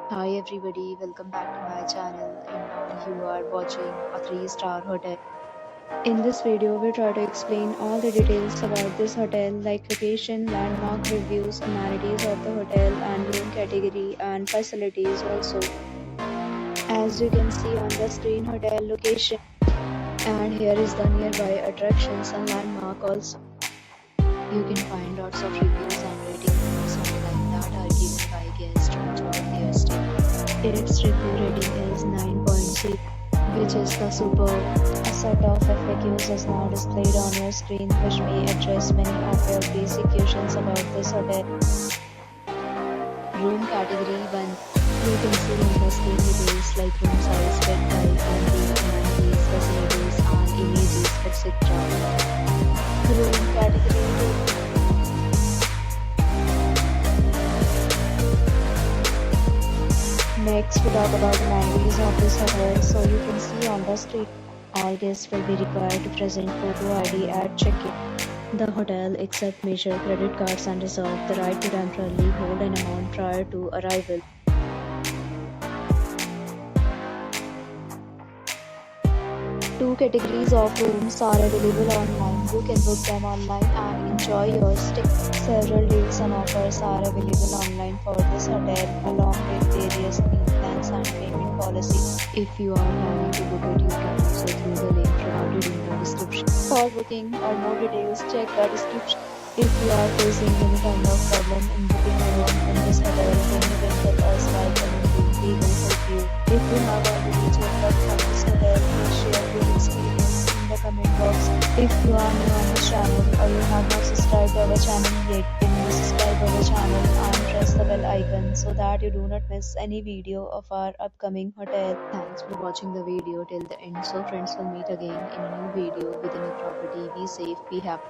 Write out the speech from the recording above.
Hi everybody, welcome back to my channel and now you are watching a 3-star hotel. In this video, we try to explain all the details about this hotel like location, landmark reviews, amenities of the hotel and room category and facilities also. As you can see on the screen, hotel location, and here is the nearby attractions and landmark also. You can find lots of reviews and ratings online that are given by guests to enjoy their stay. Its review rating is 9.0, which is the superb. A set of FAQs is now displayed on your screen, which may address many of your basic questions about this hotel. Room category 1. You can see on the screen details like room size, bed type, amenities, facilities, and images, etc. Room category 2. Next, we talk about amenities of this hotel. So you can see on the screen, all guests will be required to present photo ID at check-in. The hotel accepts major credit cards and reserves the right to temporarily hold an amount prior to arrival. Two categories of rooms are available online. You can book them online and enjoy your stay. Several deals and offers are available online for this hotel, along with various meal plans and payment policies. If you are planning to book it, you can also through the link provided in the description. For booking or more details, check the description. If you are facing any kind of problem in booking a room in this hotel, then you can tell us by commenting. We will help you. If you have already checked out from this hotel, please share your experience in the comment box. If you are new on this channel or you have not subscribed our channel yet, then you subscribe our channel and press the bell icon so that you do not miss any video of our upcoming hotel. Thanks for watching the video till the end. So friends, will meet again in a new video with a new property. Be safe, be happy.